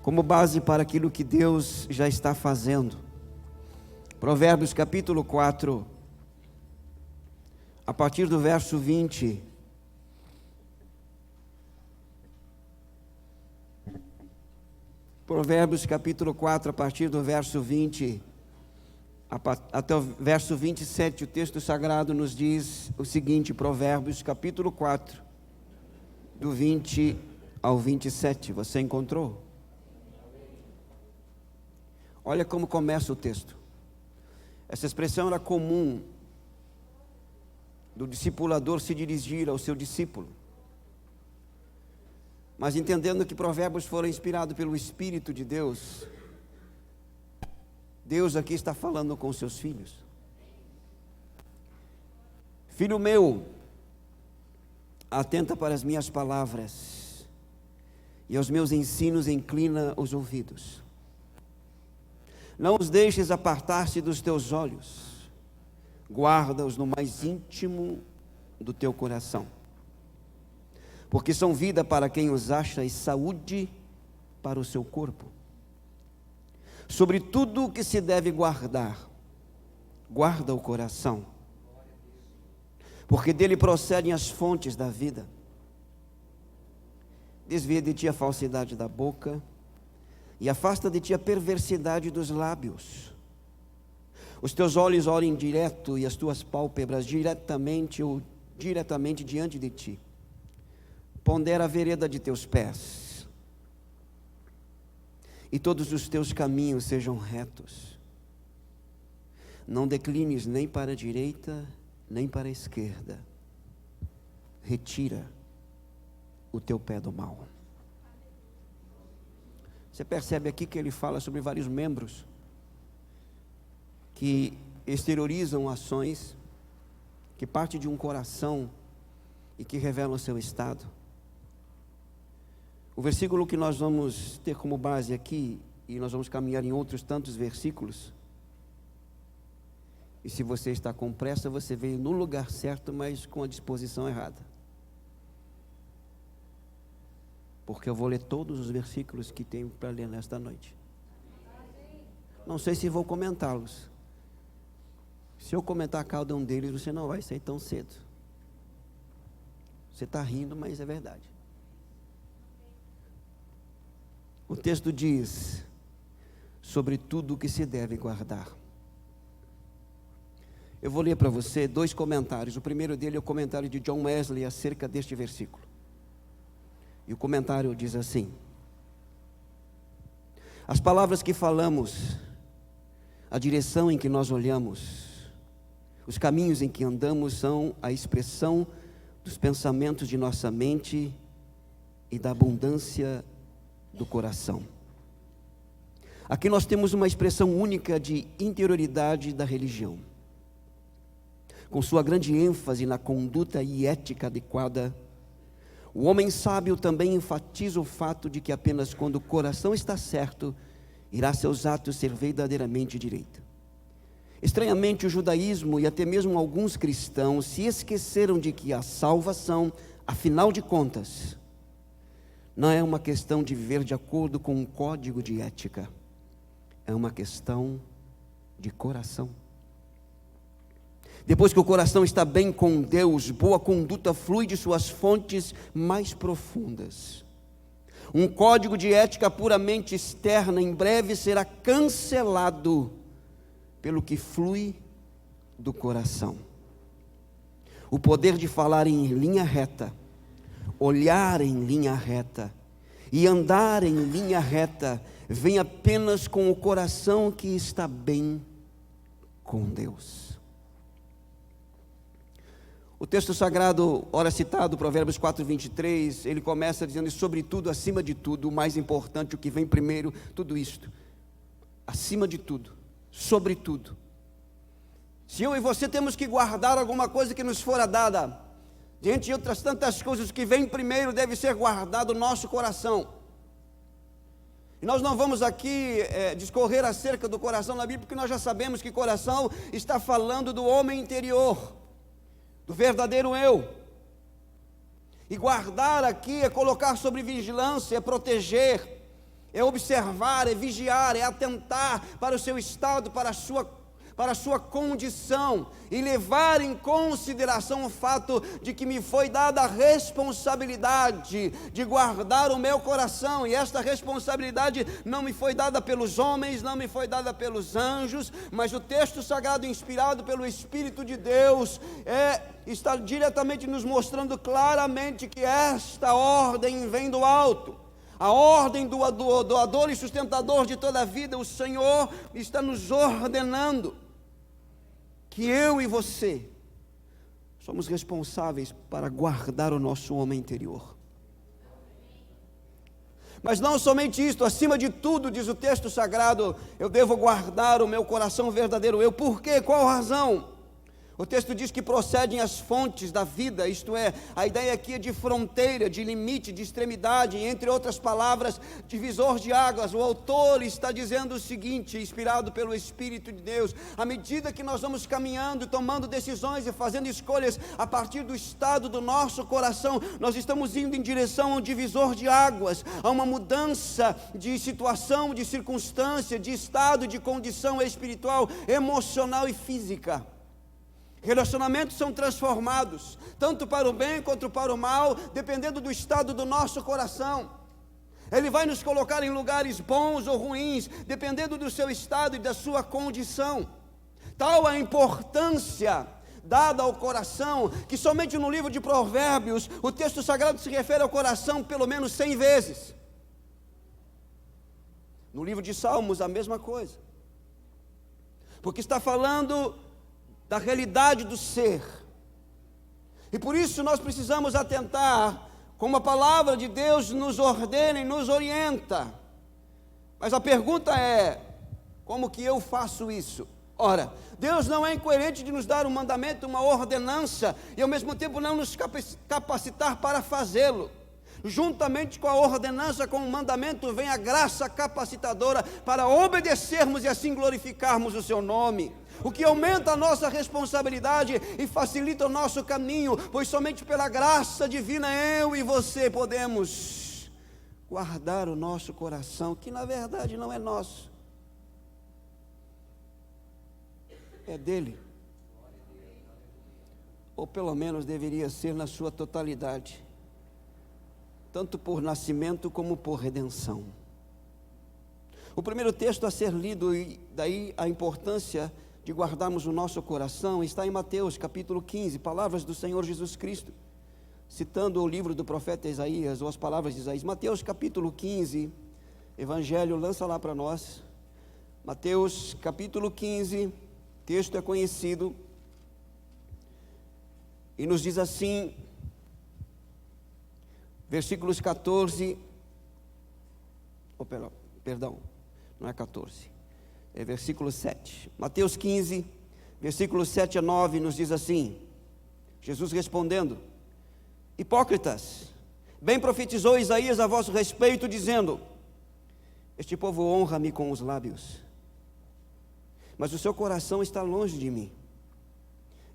como base para aquilo que Deus já está fazendo. Provérbios capítulo 4, a partir do verso 20. Provérbios capítulo 4, a partir do verso 20, até o verso 27, o texto sagrado nos diz o seguinte, Provérbios capítulo 4, do 20 ao 27, você encontrou? Olha como começa o texto. Essa expressão era comum do discipulador se dirigir ao seu discípulo. Mas entendendo que provérbios foram inspirados pelo Espírito de Deus, Deus aqui está falando com os seus filhos. Filho meu, atenta para as minhas palavras, e aos meus ensinos inclina os ouvidos. Não os deixes apartar-se dos teus olhos, guarda-os no mais íntimo do teu coração, porque são vida para quem os acha e saúde para o seu corpo. Sobre tudo o que se deve guardar, guarda o coração, porque dele procedem as fontes da vida. Desvia de ti a falsidade da boca, e afasta de ti a perversidade dos lábios. Os teus olhos olhem direto, e as tuas pálpebras diretamente ou diretamente diante de ti. Pondera a vereda de teus pés, e todos os teus caminhos sejam retos. Não declines nem para a direita, nem para a esquerda. Retira o teu pé do mal. Você percebe aqui que ele fala sobre vários membros que exteriorizam ações que partem de um coração e que revelam o seu estado. O versículo que nós vamos ter como base aqui, e nós vamos caminhar em outros tantos versículos, e se você está com pressa, você veio no lugar certo, mas com a disposição errada. Porque eu vou ler todos os versículos que tenho para ler nesta noite. Não sei se vou comentá-los. Se eu comentar cada um deles, você não vai sair tão cedo. Você está rindo, mas é verdade. O texto diz sobre tudo o que se deve guardar. Eu vou ler para você dois comentários. O primeiro dele é o comentário de John Wesley acerca deste versículo. E o comentário diz assim: as palavras que falamos, a direção em que nós olhamos, os caminhos em que andamos são a expressão dos pensamentos de nossa mente e da abundância do coração. Aqui nós temos uma expressão única de interioridade da religião, com sua grande ênfase na conduta e ética adequada. O homem sábio também enfatiza o fato de que apenas quando o coração está certo, irá seus atos ser verdadeiramente direito. Estranhamente, o judaísmo e até mesmo alguns cristãos se esqueceram de que a salvação, afinal de contas, não é uma questão de viver de acordo com um código de ética, é uma questão de coração. Depois que o coração está bem com Deus, boa conduta flui de suas fontes mais profundas. Um código de ética puramente externa em breve será cancelado pelo que flui do coração. O poder de falar em linha reta, olhar em linha reta e andar em linha reta vem apenas com o coração que está bem com Deus. O texto sagrado, ora citado, Provérbios 4, 23, ele começa dizendo: sobretudo, acima de tudo, o mais importante, o que vem primeiro, tudo isto, acima de tudo, sobretudo. Se eu e você temos que guardar alguma coisa que nos fora dada, diante de outras tantas coisas, que vem primeiro deve ser guardado o nosso coração. E nós não vamos aqui discorrer acerca do coração na Bíblia, porque nós já sabemos que coração está falando do homem interior, do verdadeiro eu. E guardar aqui é colocar sob vigilância, é proteger, é observar, é vigiar, é atentar para o seu estado, para a sua condição, e levar em consideração o fato de que me foi dada a responsabilidade de guardar o meu coração, e esta responsabilidade não me foi dada pelos homens, não me foi dada pelos anjos, mas o texto sagrado inspirado pelo Espírito de Deus está diretamente nos mostrando claramente que esta ordem vem do alto. A ordem do doador e sustentador de toda a vida, o Senhor está nos ordenando que eu e você somos responsáveis para guardar o nosso homem interior. Mas não somente isto, acima de tudo, diz o texto sagrado, eu devo guardar o meu coração verdadeiro eu. Por quê? Qual razão? O texto diz que procedem as fontes da vida, isto é, a ideia aqui é de fronteira, de limite, de extremidade, entre outras palavras, divisor de águas. O autor está dizendo o seguinte, inspirado pelo Espírito de Deus: à medida que nós vamos caminhando, tomando decisões e fazendo escolhas a partir do estado do nosso coração, nós estamos indo em direção a um divisor de águas, a uma mudança de situação, de circunstância, de estado, de condição espiritual, emocional e física. Relacionamentos são transformados, tanto para o bem quanto para o mal, dependendo do estado do nosso coração. Ele vai nos colocar em lugares bons ou ruins, dependendo do seu estado e da sua condição. Tal a importância dada ao coração, que somente no livro de Provérbios, o texto sagrado se refere ao coração pelo menos 100 vezes. No livro de Salmos, a mesma coisa. Porque está falando da realidade do ser, e por isso nós precisamos atentar, como a palavra de Deus nos ordena e nos orienta. Mas a pergunta é: como que eu faço isso? Ora, Deus não é incoerente de nos dar um mandamento, uma ordenança, e ao mesmo tempo não nos capacitar para fazê-lo. Juntamente com a ordenança, com o mandamento, vem a graça capacitadora para obedecermos e assim glorificarmos o seu nome, o que aumenta a nossa responsabilidade e facilita o nosso caminho, pois somente pela graça divina eu e você podemos guardar o nosso coração, que na verdade não é nosso, é dele, ou pelo menos deveria ser na sua totalidade, tanto por nascimento como por redenção. O primeiro texto a ser lido, e daí a importância de guardarmos o nosso coração, está em Mateus capítulo 15, palavras do Senhor Jesus Cristo, citando o livro do profeta Isaías, ou as palavras de Isaías. Mateus capítulo 15, Evangelho, lança lá para nós. Mateus capítulo 15, texto é conhecido, e nos diz assim, versículos 14, não é 14, é versículo 7, Mateus 15, versículos 7 a 9, nos diz assim, Jesus respondendo: hipócritas, bem profetizou Isaías a vosso respeito, dizendo: este povo honra-me com os lábios, mas o seu coração está longe de mim,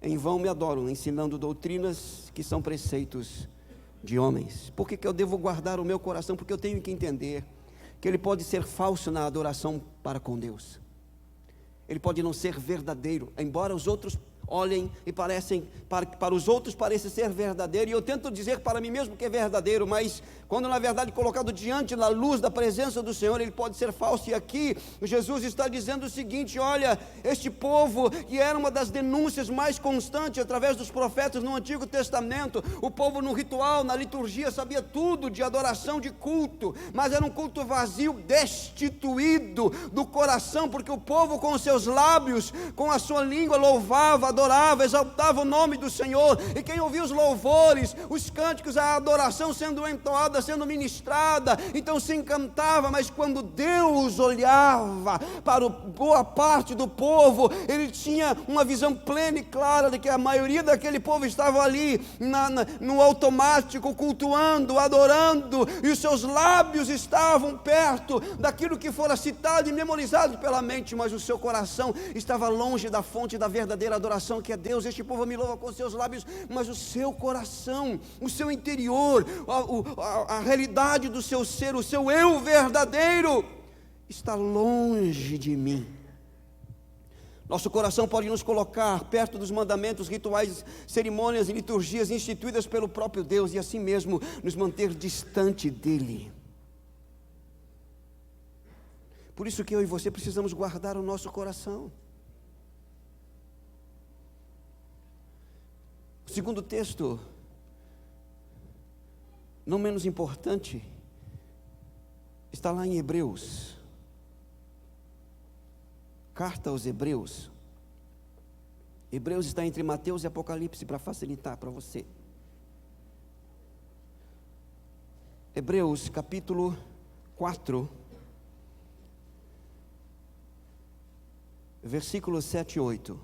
em vão me adoram, ensinando doutrinas que são preceitos de homens. Por que eu devo guardar o meu coração? Porque eu tenho que entender que ele pode ser falso na adoração para com Deus, ele pode não ser verdadeiro, embora os outros olhem e para os outros pareça ser verdadeiro, e eu tento dizer para mim mesmo que é verdadeiro, mas quando na verdade colocado diante da luz da presença do Senhor, ele pode ser falso. E aqui Jesus está dizendo o seguinte: olha, este povo, que era uma das denúncias mais constantes através dos profetas no Antigo Testamento, o povo no ritual, na liturgia, sabia tudo de adoração, de culto, mas era um culto vazio, destituído do coração, porque o povo com os seus lábios, com a sua língua louvava, adorava, exaltava o nome do Senhor, e quem ouvia os louvores, os cânticos, a adoração sendo entoada, sendo ministrada, então se encantava. Mas quando Deus olhava para boa parte do povo, ele tinha uma visão plena e clara de que a maioria daquele povo estava ali no automático, cultuando, adorando, e os seus lábios estavam perto daquilo que fora citado e memorizado pela mente, mas o seu coração estava longe da fonte da verdadeira adoração coração que é Deus, este povo me louva com seus lábios, mas o seu coração, o seu interior, a realidade do seu ser, o seu eu verdadeiro, está longe de mim. Nosso coração pode nos colocar perto dos mandamentos, rituais, cerimônias e liturgias instituídas pelo próprio Deus, e assim mesmo nos manter distante dele. Por isso que eu e você precisamos guardar o nosso coração. O segundo texto, não menos importante, está lá em Hebreus. Carta aos Hebreus. Hebreus está entre Mateus e Apocalipse, para facilitar para você. Hebreus capítulo 4, versículos 7 e 8.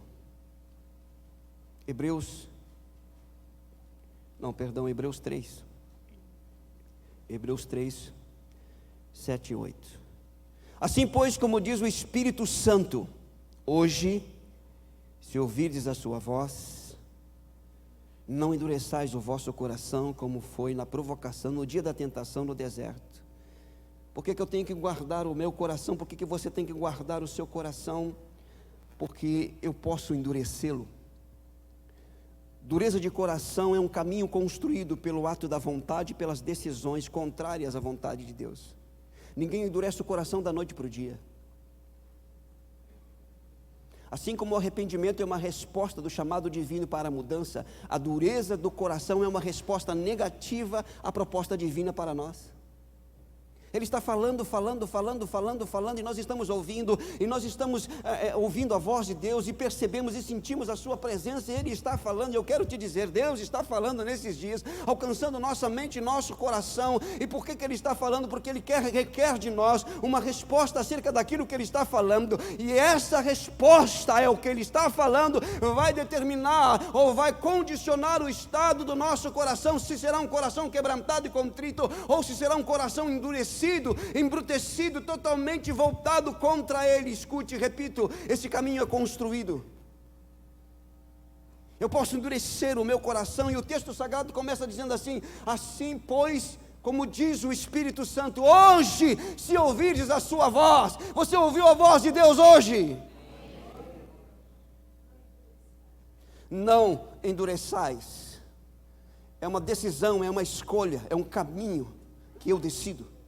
Hebreus 3. Hebreus 3, 7 e 8. Assim, pois, como diz o Espírito Santo, hoje, se ouvirdes a sua voz, não endureçais o vosso coração, como foi na provocação, no dia da tentação no deserto. Por que eu tenho que guardar o meu coração? Por que você tem que guardar o seu coração? Porque eu posso endurecê-lo. Dureza de coração é um caminho construído pelo ato da vontade e pelas decisões contrárias à vontade de Deus. Ninguém endurece o coração da noite para o dia. Assim como o arrependimento é uma resposta do chamado divino para a mudança, a dureza do coração é uma resposta negativa à proposta divina para nós. Ele está falando, e nós estamos ouvindo, ouvindo a voz de Deus, e percebemos e sentimos a sua presença, e Ele está falando, e eu quero te dizer, Deus está falando nesses dias, alcançando nossa mente e nosso coração. E por que Ele está falando? Porque Ele requer de nós uma resposta acerca daquilo que Ele está falando, e essa resposta é o que Ele está falando, vai determinar, ou vai condicionar o estado do nosso coração, se será um coração quebrantado e contrito, ou se será um coração endurecido, embrutecido, totalmente voltado contra Ele. Escute, repito, esse caminho é construído. Eu posso endurecer o meu coração, e o texto sagrado começa dizendo assim: assim, pois, como diz o Espírito Santo, hoje, se ouvirdes a sua voz. Você ouviu a voz de Deus hoje? Não endureçais. É uma decisão, é uma escolha, é um caminho que eu decido.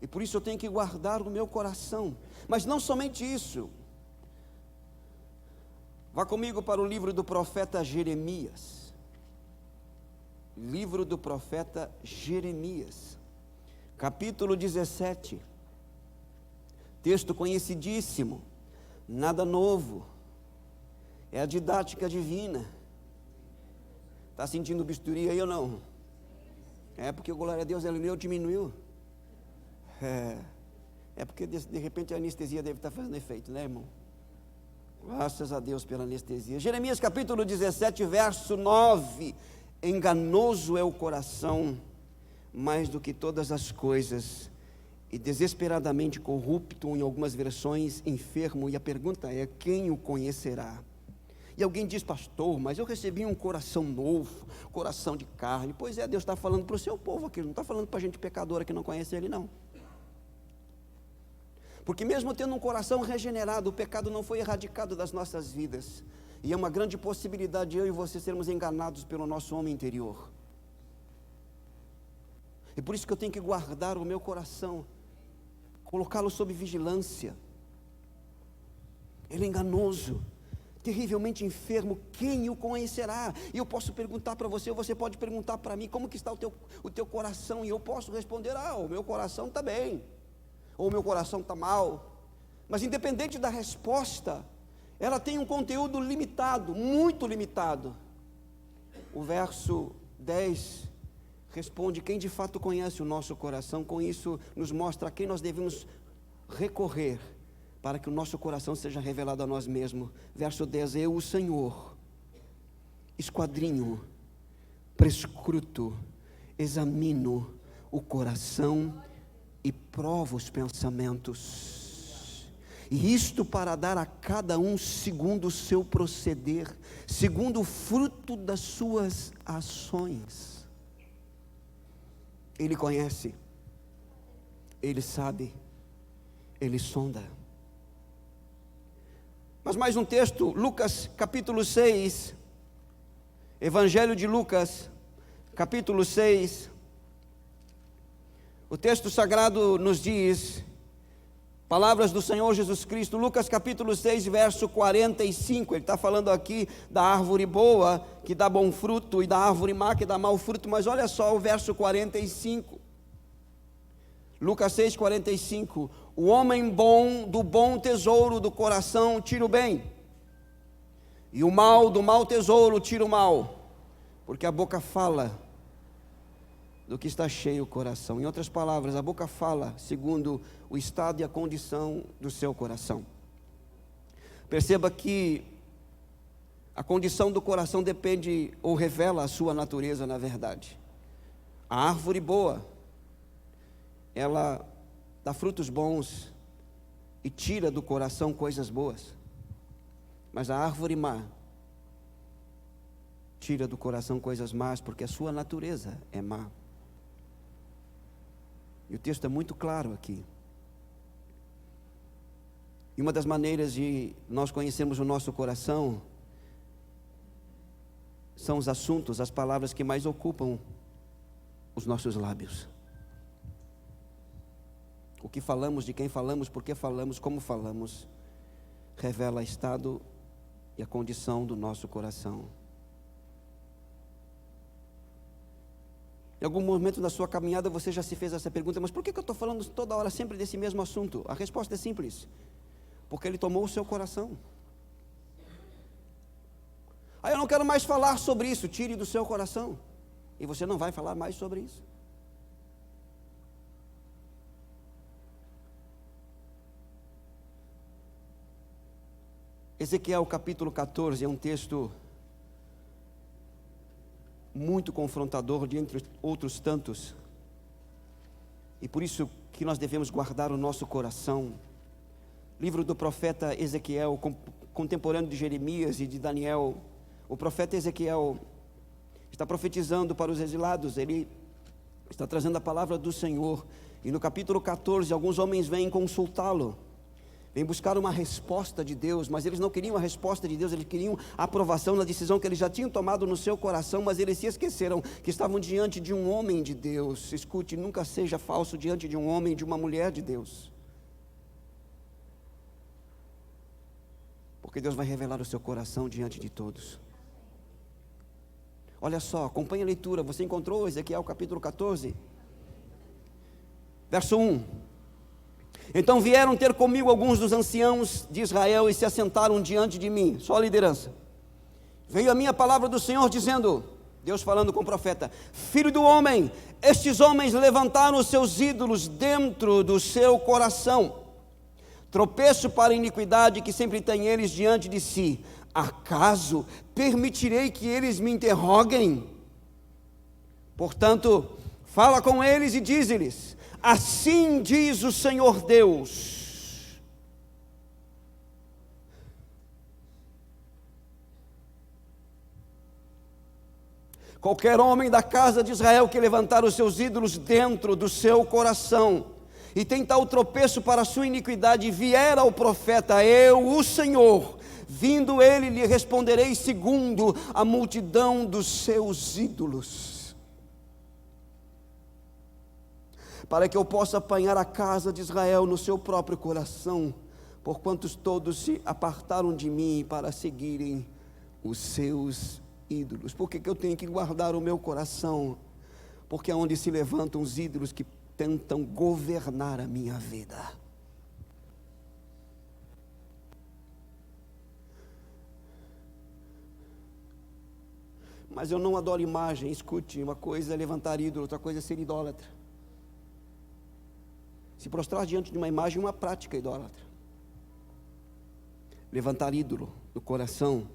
E por isso eu tenho que guardar o meu coração. Mas não somente isso. Vá comigo para o livro do profeta Jeremias. Livro do profeta Jeremias, capítulo 17. Texto conhecidíssimo, nada novo. É a didática divina. Está sentindo bisturi aí ou não? É porque, glória a Deus, ele meu diminuiu. É porque de repente a anestesia deve estar fazendo efeito, né, irmão? Graças a Deus pela anestesia. Jeremias capítulo 17, verso 9. Enganoso é o coração mais do que todas as coisas, e desesperadamente corrupto, em algumas versões, enfermo. E a pergunta é: quem o conhecerá? E alguém diz: pastor, mas eu recebi um coração novo, coração de carne. Pois é, Deus está falando para o seu povo aqui, não está falando para a gente pecadora que não conhece Ele, não. Porque mesmo tendo um coração regenerado, o pecado não foi erradicado das nossas vidas. E é uma grande possibilidade de eu e você sermos enganados pelo nosso homem interior. E por isso que eu tenho que guardar o meu coração, colocá-lo sob vigilância. Ele é enganoso, terrivelmente enfermo, quem o conhecerá? E eu posso perguntar para você, ou você pode perguntar para mim: como que está o teu coração? E eu posso responder: o meu coração está bem, ou o meu coração está mal. Mas independente da resposta, ela tem um conteúdo limitado, muito limitado. O verso 10 responde: quem de fato conhece o nosso coração? Com isso nos mostra a quem nós devemos recorrer para que o nosso coração seja revelado a nós mesmos. Verso 10: eu, o Senhor, esquadrinho, prescruto, examino o coração e provo os pensamentos. e isto para dar a cada um segundo o seu proceder, segundo o fruto das suas ações. Ele conhece, Ele sabe, Ele sonda. Mas mais um texto, Lucas capítulo 6, Evangelho de Lucas, capítulo 6, o texto sagrado nos diz, palavras do Senhor Jesus Cristo, Lucas capítulo 6, verso 45, ele está falando aqui da árvore boa, que dá bom fruto, e da árvore má, que dá mau fruto, mas olha só o verso 45, Lucas 6, 45, o homem bom, do bom tesouro do coração, tira o bem, e o mal, do mau tesouro, tira o mal, porque a boca fala do que está cheio o coração. Em outras palavras, a boca fala segundo o estado e a condição do seu coração. Perceba que a condição do coração depende ou revela a sua natureza na verdade. A árvore boa, ela dá frutos bons e tira do coração coisas boas. Mas a árvore má tira do coração coisas más, porque a sua natureza é má. E o texto é muito claro aqui. E uma das maneiras de nós conhecermos o nosso coração são os assuntos, as palavras que mais ocupam os nossos lábios. O que falamos, de quem falamos, por que falamos, como falamos, revela o estado e a condição do nosso coração. Em algum momento da sua caminhada você já se fez essa pergunta, mas por que eu estou falando toda hora sempre desse mesmo assunto? A resposta é simples, porque ele tomou o seu coração. Aí eu não quero mais falar sobre isso, tire do seu coração, e você não vai falar mais sobre isso. Ezequiel capítulo 14 é um texto muito confrontador, de entre outros tantos, e por isso que nós devemos guardar o nosso coração. Livro do profeta Ezequiel, contemporâneo de Jeremias e de Daniel. O profeta Ezequiel está profetizando para os exilados, ele está trazendo a palavra do Senhor, e no capítulo 14, alguns homens vêm consultá-lo, vêm buscar uma resposta de Deus, mas eles não queriam a resposta de Deus, eles queriam a aprovação na decisão que eles já tinham tomado no seu coração, mas eles se esqueceram que estavam diante de um homem de Deus. Escute, nunca seja falso diante de um homem, de uma mulher de Deus, porque Deus vai revelar o seu coração diante de todos. Olha só, acompanhe a leitura, você encontrou Ezequiel capítulo 14, verso 1. Então vieram ter comigo alguns dos anciãos de Israel e se assentaram diante de mim, só a liderança. Veio a minha palavra do Senhor dizendo, Deus falando com o profeta: filho do homem, estes homens levantaram os seus ídolos dentro do seu coração, tropeço para a iniquidade que sempre tem eles diante de si. Acaso permitirei que eles me interroguem? Portanto, fala com eles e dize-lhes: assim diz o Senhor Deus, qualquer homem da casa de Israel que levantar os seus ídolos dentro do seu coração e tentar o tropeço para a sua iniquidade, vier ao profeta, eu, o Senhor, vindo ele, lhe responderei segundo a multidão dos seus ídolos, para que eu possa apanhar a casa de Israel no seu próprio coração, porquanto todos se apartaram de mim para seguirem os seus ídolos. Por que eu tenho que guardar o meu coração? Porque é onde se levantam os ídolos que tentam governar a minha vida. Mas eu não adoro imagem. Escute, uma coisa é levantar ídolo, outra coisa é ser idólatra. Se prostrar diante de uma imagem é uma prática idólatra. Levantar ídolo no coração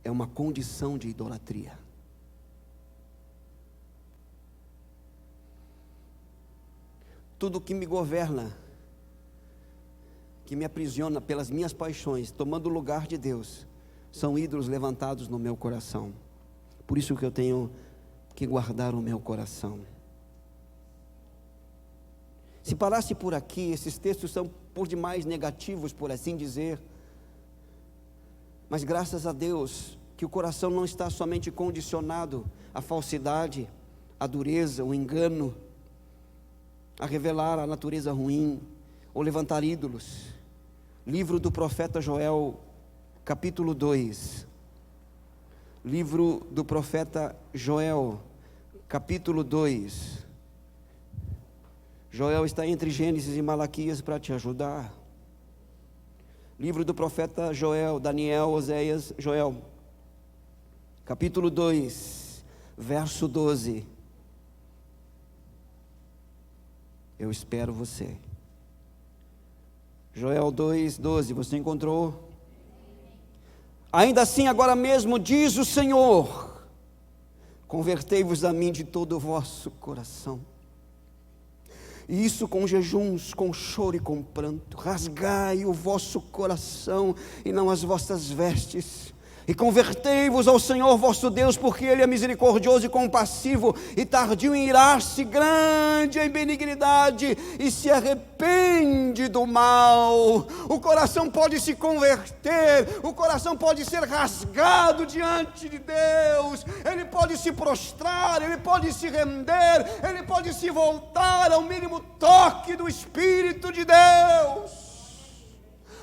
é uma condição de idolatria. Tudo que me governa que me aprisiona pelas minhas paixões, tomando o lugar de Deus, são ídolos levantados no meu coração. Por isso que eu tenho que guardar o meu coração. Se parasse por aqui, esses textos são por demais negativos, por assim dizer. Mas graças a Deus, que o coração não está somente condicionado à falsidade, à dureza, ao engano, a revelar a natureza ruim, ou levantar ídolos. Livro do profeta Joel, capítulo 2. Livro do profeta Joel, capítulo 2. Joel está entre Gênesis e Malaquias para te ajudar. Livro do profeta Joel, Daniel, Oséias, Joel, capítulo 2, verso 12. Eu espero você. Joel 2, 12, você encontrou? Ainda assim, agora mesmo, diz o Senhor: convertei-vos a mim de todo o vosso coração, e isso com jejuns, com choro e com pranto. Rasgai o vosso coração e não as vossas vestes, e convertei-vos ao Senhor vosso Deus, porque Ele é misericordioso e compassivo, e tardio em irar-se, grande em benignidade, e se arrepende do mal. O coração pode se converter, o coração pode ser rasgado diante de Deus, ele pode se prostrar, ele pode se render, ele pode se voltar ao mínimo toque do Espírito de Deus.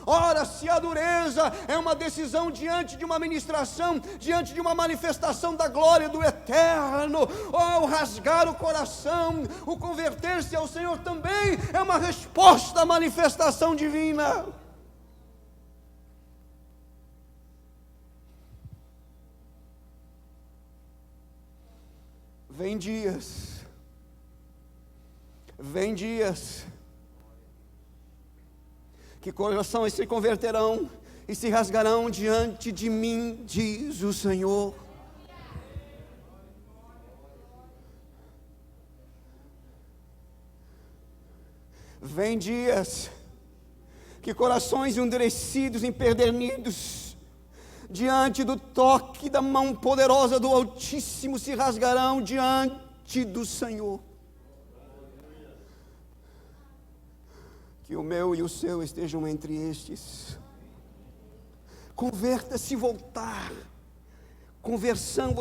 Ora, se a dureza é uma decisão diante de uma ministração, diante de uma manifestação da glória do Eterno, ou rasgar o coração, o converter-se ao Senhor também é uma resposta à manifestação divina. Vem dias que corações se converterão e se rasgarão diante de mim, diz o Senhor. Vem dias que corações endurecidos, empedernidos, diante do toque da mão poderosa do Altíssimo, se rasgarão diante do Senhor. Que o meu e o seu estejam entre estes. Converta-se, voltar. Conversão,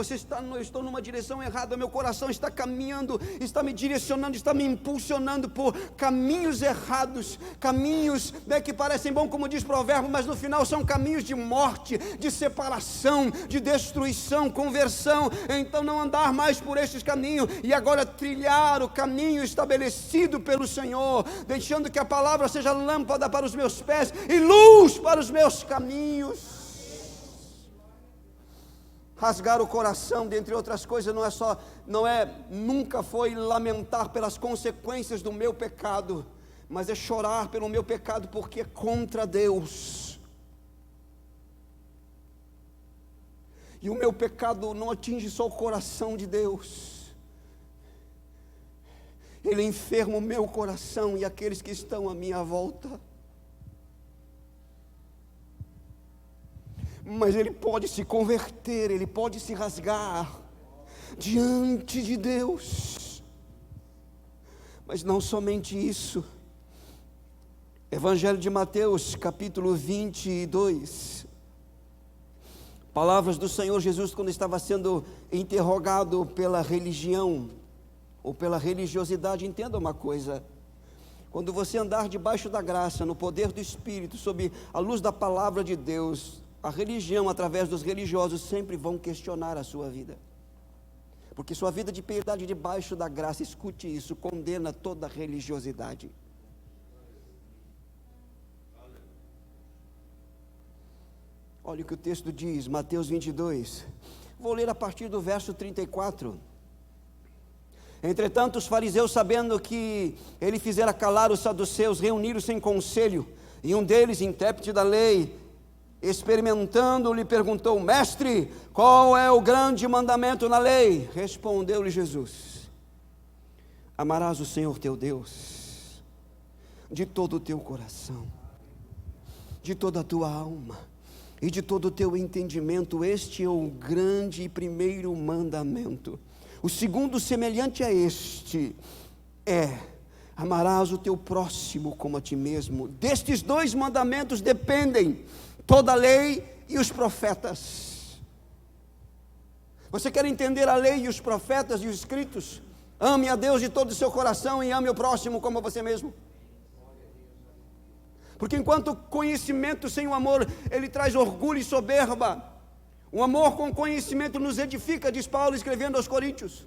eu estou numa direção errada, meu coração está caminhando, está me direcionando, está me impulsionando por caminhos errados, caminhos que parecem bons, como diz o provérbio, mas no final são caminhos de morte, de separação, de destruição. Conversão, então não andar mais por estes caminhos, e agora trilhar o caminho estabelecido pelo Senhor, deixando que a palavra seja lâmpada para os meus pés e luz para os meus caminhos. Rasgar o coração, dentre outras coisas, nunca foi lamentar pelas consequências do meu pecado, mas é chorar pelo meu pecado, porque é contra Deus. E o meu pecado não atinge só o coração de Deus, ele enferma o meu coração e aqueles que estão à minha volta. Mas ele pode se converter, ele pode se rasgar diante de Deus. Mas não somente isso. Evangelho de Mateus, capítulo 22. Palavras do Senhor Jesus quando estava sendo interrogado pela religião, ou pela religiosidade. Entenda uma coisa: quando você andar debaixo da graça, no poder do Espírito, sob a luz da palavra de Deus, a religião, através dos religiosos, sempre vão questionar a sua vida, porque sua vida de piedade debaixo da graça, escute isso, condena toda a religiosidade. Olha o que o texto diz, Mateus 22, vou ler a partir do verso 34. Entretanto, os fariseus, sabendo que ele fizera calar os saduceus, reuniram-se em conselho, e um deles, intérprete da lei, experimentando, lhe perguntou: mestre, qual é o grande mandamento na lei? Respondeu-lhe Jesus: amarás o Senhor teu Deus de todo o teu coração, de toda a tua alma e de todo o teu entendimento. Este é o grande e primeiro mandamento. O segundo, semelhante a este, é: amarás o teu próximo como a ti mesmo. Destes dois mandamentos dependem toda a lei e os profetas. Você quer entender a lei e os profetas e os escritos? Ame a Deus de todo o seu coração e ame o próximo como a você mesmo. Porque enquanto o conhecimento sem o amor, ele traz orgulho e soberba, o amor com conhecimento nos edifica, diz Paulo escrevendo aos Coríntios.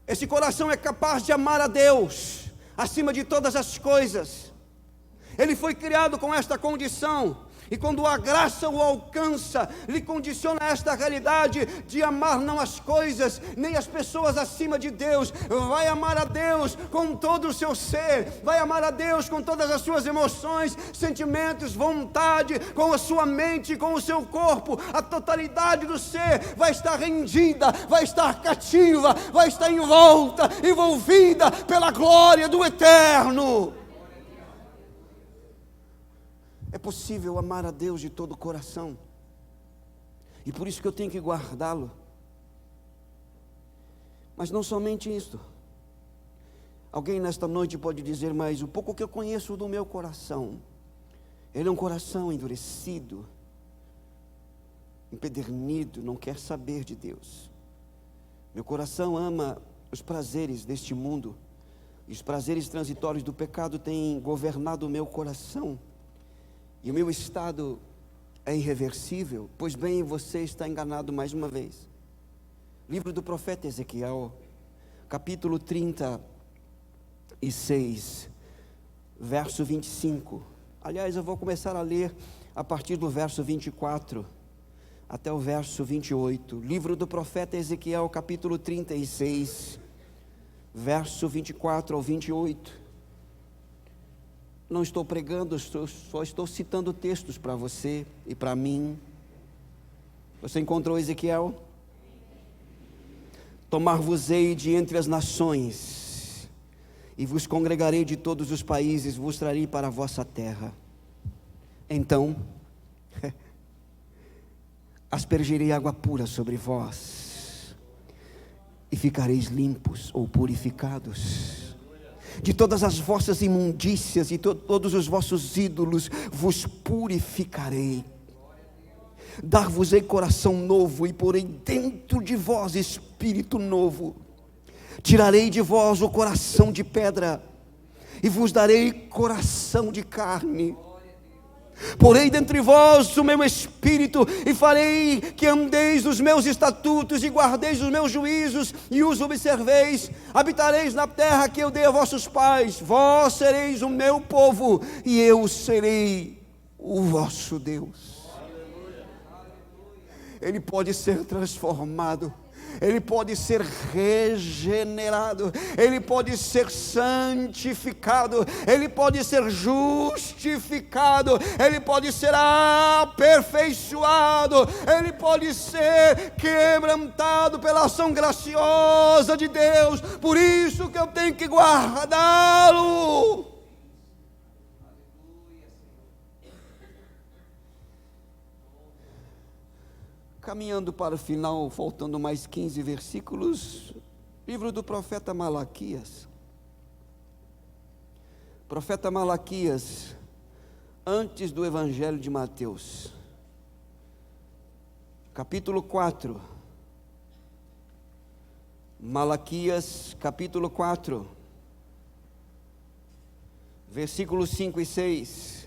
Esse coração é capaz de amar a Deus acima de todas as coisas. Ele foi criado com esta condição. E quando a graça o alcança, lhe condiciona esta realidade de amar não as coisas, nem as pessoas acima de Deus. Vai amar a Deus com todo o seu ser, vai amar a Deus com todas as suas emoções, sentimentos, vontade, com a sua mente, com o seu corpo. A totalidade do ser vai estar rendida, vai estar cativa, vai estar envolvida pela glória do Eterno. É possível amar a Deus de todo o coração, e por isso que eu tenho que guardá-lo. Mas não somente isto. Alguém nesta noite pode dizer: mas o pouco que eu conheço do meu coração, ele é um coração endurecido, empedernido, não quer saber de Deus. Meu coração ama os prazeres deste mundo, e os prazeres transitórios do pecado têm governado o meu coração. E o meu estado é irreversível. Pois bem, você está enganado mais uma vez. Livro do profeta Ezequiel, capítulo 36, verso 25. Aliás, eu vou começar a ler a partir do verso 24 até o verso 28. Livro do profeta Ezequiel, capítulo 36, verso 24 ao 28. Não estou pregando, só estou citando textos para você e para mim. Você encontrou Ezequiel? Tomar-vos-ei de entre as nações, e vos congregarei de todos os países, vos trarei para a vossa terra. Então, aspergirei água pura sobre vós, e ficareis limpos ou purificados. De todas as vossas imundícias e todos os vossos ídolos vos purificarei. Dar-vos-ei coração novo, e porei dentro de vós espírito novo. Tirarei de vós o coração de pedra, e vos darei coração de carne. Porei dentre vós o meu espírito, e farei que andeis nos meus estatutos, e guardeis os meus juízos, e os observeis. Habitareis na terra que eu dei a vossos pais. Vós sereis o meu povo, e eu serei o vosso Deus. Ele pode ser transformado, ele pode ser regenerado, ele pode ser santificado, ele pode ser justificado, ele pode ser aperfeiçoado, ele pode ser quebrantado pela ação graciosa de Deus. Por isso que eu tenho que guardá-lo. Caminhando para o final, faltando mais 15 versículos, livro do profeta Malaquias. Profeta Malaquias, antes do Evangelho de Mateus, capítulo 4. Malaquias, capítulo 4, versículos 5 e 6.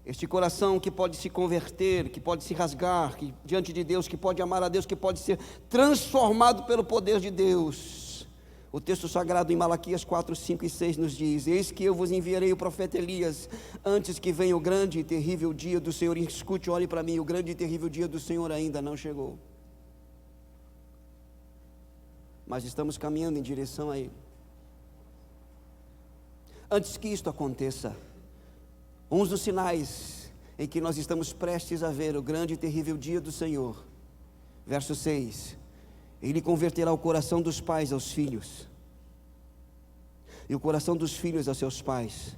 Este coração que pode se converter, que pode se rasgar diante de Deus, que pode amar a Deus, que pode ser transformado pelo poder de Deus. O texto sagrado em Malaquias 4, 5 e 6 nos diz: eis que eu vos enviarei o profeta Elias, antes que venha o grande e terrível dia do Senhor. E escute, olhe para mim, o grande e terrível dia do Senhor ainda não chegou, mas estamos caminhando em direção a Ele. Antes que isto aconteça, uns dos sinais em que nós estamos prestes a ver o grande e terrível dia do Senhor. Verso 6: Ele converterá o coração dos pais aos filhos, e o coração dos filhos a seus pais,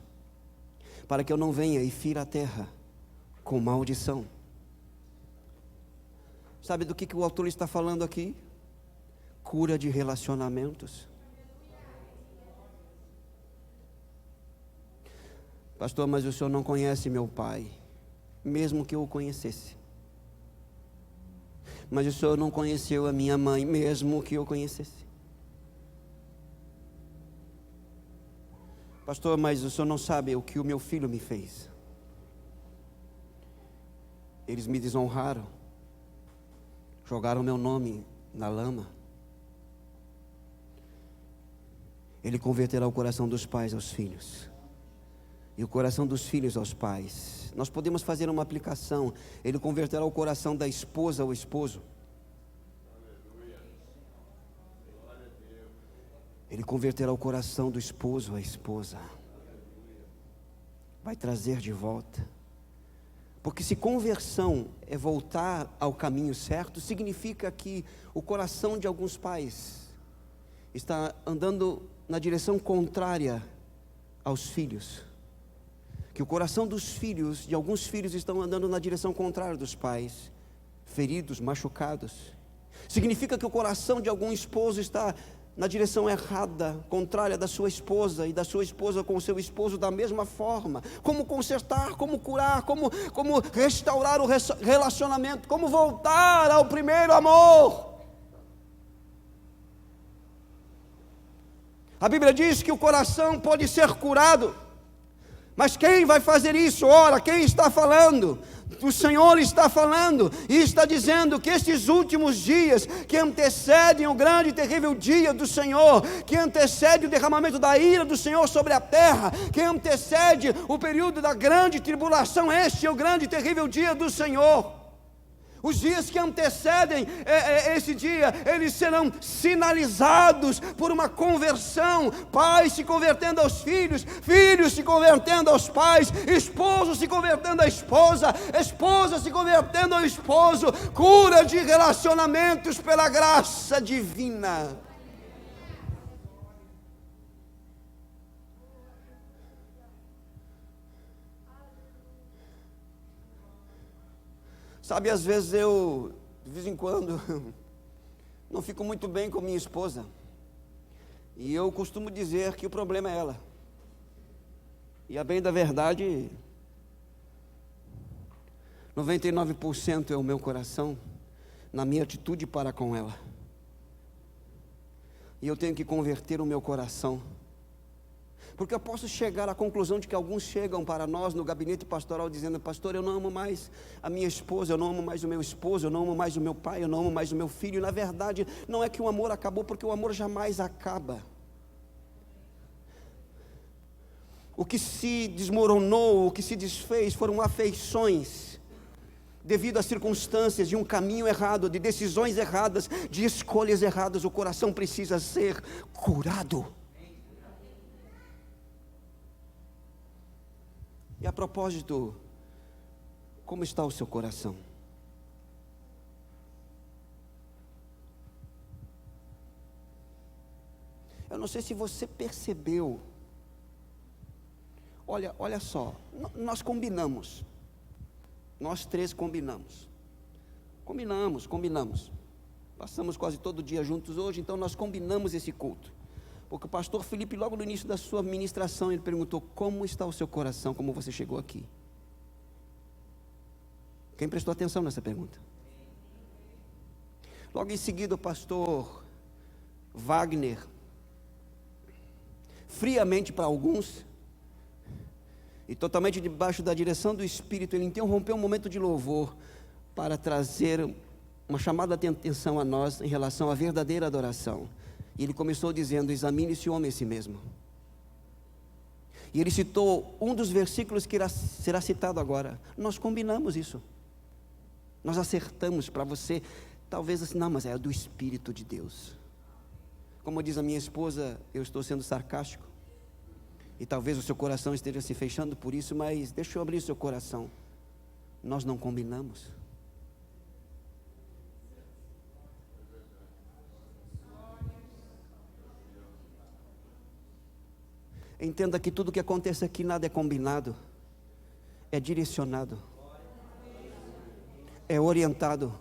para que eu não venha e fira a terra com maldição. Sabe do que o autor está falando aqui? Cura de relacionamentos. Pastor, mas o senhor não conhece meu pai, mesmo que eu o conhecesse. Mas o senhor não conheceu a minha mãe, mesmo que eu conhecesse. Pastor, mas o senhor não sabe o que o meu filho me fez. Eles me desonraram, jogaram meu nome na lama. Ele converterá o coração dos pais aos filhos, e o coração dos filhos aos pais. Nós podemos fazer uma aplicação. Ele converterá o coração da esposa ao esposo. Ele converterá o coração do esposo à esposa. Vai trazer de volta. Porque se conversão é voltar ao caminho certo, significa que o coração de alguns pais está andando na direção contrária aos filhos. Que o coração dos filhos, de alguns filhos, estão andando na direção contrária dos pais, feridos, machucados. Significa que o coração de algum esposo está na direção errada, contrária da sua esposa, e da sua esposa com o seu esposo da mesma forma. Como consertar, como curar, como restaurar o relacionamento, como voltar ao primeiro amor. A Bíblia diz que o coração pode ser curado. Mas quem vai fazer isso? Ora, quem está falando? O Senhor está falando e está dizendo que estes últimos dias que antecedem o grande e terrível dia do Senhor, que antecede o derramamento da ira do Senhor sobre a terra, que antecede o período da grande tribulação, este é o grande e terrível dia do Senhor. Os dias que antecedem esse dia, eles serão sinalizados por uma conversão, pais se convertendo aos filhos, filhos se convertendo aos pais, esposo se convertendo à esposa, esposa se convertendo ao esposo, cura de relacionamentos pela graça divina. Sabe, às vezes eu, de vez em quando, não fico muito bem com minha esposa. E eu costumo dizer que o problema é ela. E a bem da verdade, 99% é o meu coração, na minha atitude para com ela. E eu tenho que converter o meu coração. Porque eu posso chegar à conclusão de que alguns chegam para nós no gabinete pastoral dizendo: pastor, eu não amo mais a minha esposa, eu não amo mais o meu esposo, eu não amo mais o meu pai, eu não amo mais o meu filho. E na verdade, não é que o amor acabou, porque o amor jamais acaba. O que se desmoronou, o que se desfez foram afeições, devido às circunstâncias de um caminho errado, de decisões erradas, de escolhas erradas. O coração precisa ser curado. E a propósito, como está o seu coração? Eu não sei se você percebeu. Olha só, nós combinamos. Nós três combinamos. Combinamos. Passamos quase todo dia juntos hoje, então nós combinamos esse culto. Porque o pastor Felipe, logo no início da sua ministração, ele perguntou: como está o seu coração, como você chegou aqui? Quem prestou atenção nessa pergunta? Logo em seguida, o pastor Wagner, friamente para alguns, e totalmente debaixo da direção do Espírito, ele interrompeu um momento de louvor para trazer uma chamada de atenção a nós em relação à verdadeira adoração. E ele começou dizendo: examine-se o homem a si mesmo. E ele citou um dos versículos que será citado agora. Nós combinamos isso. Nós acertamos para você. Talvez assim, não, mas é do Espírito de Deus. Como diz a minha esposa, eu estou sendo sarcástico. E talvez o seu coração esteja se fechando por isso, mas deixa eu abrir o seu coração. Nós não combinamos. Entenda que tudo que acontece aqui, nada é combinado. é direcionado, é orientado.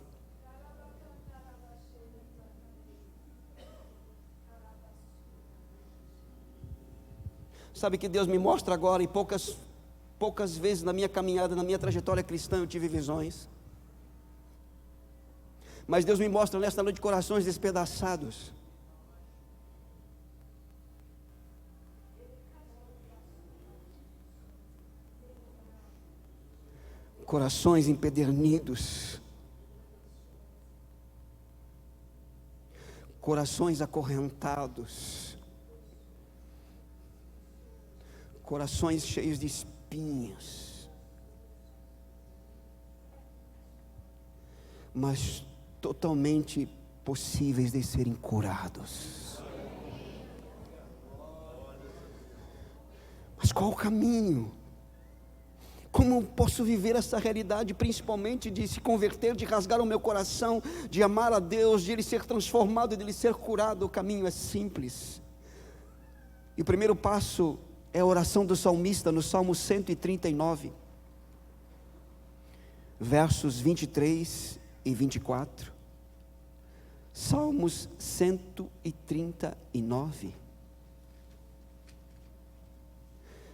Sabe que Deus me mostra agora, e poucas vezes na minha caminhada, na minha trajetória cristã eu tive visões. Mas Deus me mostra nesta noite corações despedaçados. Corações empedernidos. Corações acorrentados. Corações cheios de espinhos. Mas totalmente possíveis de serem curados. Mas qual o caminho? Como posso viver essa realidade, principalmente de se converter, de rasgar o meu coração, de amar a Deus, de Ele ser transformado, de Ele ser curado? O caminho é simples. E o primeiro passo é a oração do salmista no Salmo 139, versos 23 e 24. Salmos 139.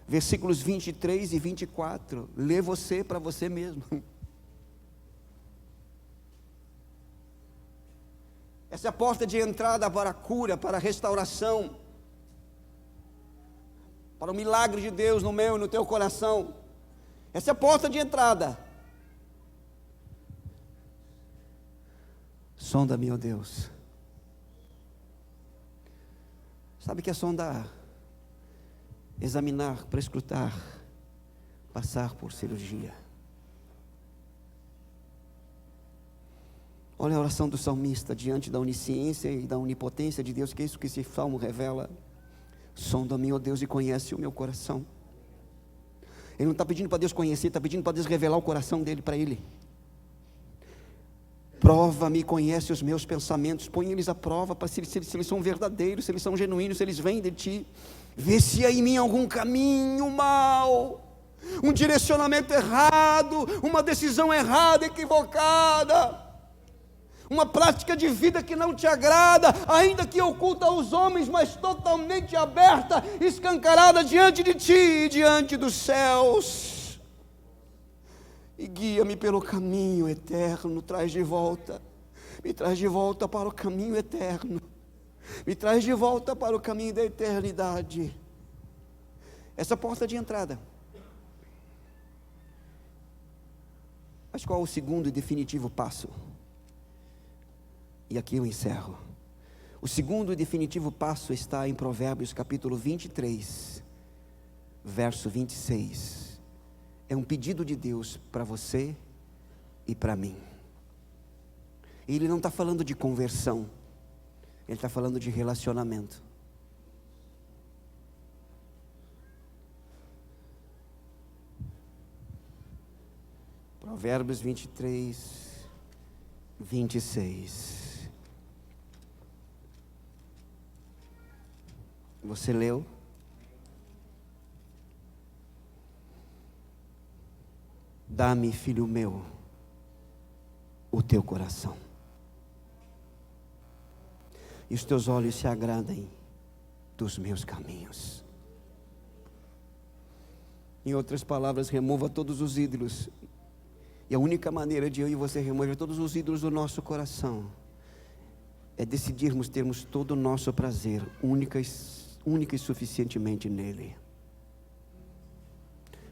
Versículos 23 e 24, lê você para você mesmo. Essa é a porta de entrada para a cura, para a restauração, para o milagre de Deus no meu e no teu coração. Essa é a porta de entrada. Sonda-me, ó Deus. Sabe o que é sondar? Examinar, prescrutar, passar por cirurgia. Olha a oração do salmista diante da onisciência e da onipotência de Deus, que é isso que esse salmo revela. Sonda-me, ó Deus, e conhece o meu coração. Ele não está pedindo para Deus conhecer, está pedindo para Deus revelar o coração dele para ele. Prova-me e conhece os meus pensamentos, põe eles à prova, para se eles são verdadeiros, se eles são genuínos, se eles vêm de ti. Vê se há em mim algum caminho mau, um direcionamento errado, uma decisão errada, equivocada, uma prática de vida que não te agrada, ainda que oculta aos homens, mas totalmente aberta, escancarada diante de ti e diante dos céus. E guia-me pelo caminho eterno, me traz de volta para o caminho eterno. Me traz de volta para o caminho da eternidade. Essa porta de entrada. Mas qual o segundo e definitivo passo? E aqui eu encerro. O segundo e definitivo passo está em Provérbios capítulo 23, verso 26. É um pedido de Deus para você e para mim. E Ele não está falando de conversão. Ele está falando de relacionamento. Provérbios 23, 26. Você leu? Dá-me, filho meu, o teu coração, e os teus olhos se agradem dos meus caminhos. Em outras palavras, remova todos os ídolos. E a única maneira de eu e você remover todos os ídolos do nosso coração é decidirmos termos todo o nosso prazer única e suficientemente nele.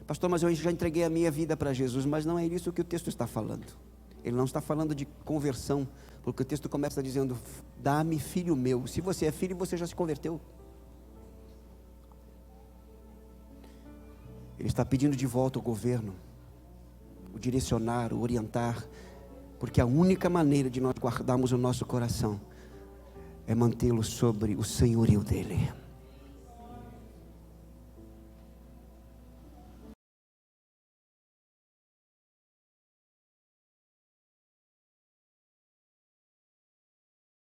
Pastor, mas eu já entreguei a minha vida para Jesus. Mas não é isso que o texto está falando. Ele não está falando de conversão, porque o texto começa dizendo: dá-me, filho meu. Se você é filho, você já se converteu. Ele está pedindo de volta o governo, o direcionar, o orientar, porque a única maneira de nós guardarmos o nosso coração é mantê-lo sobre o senhorio dele.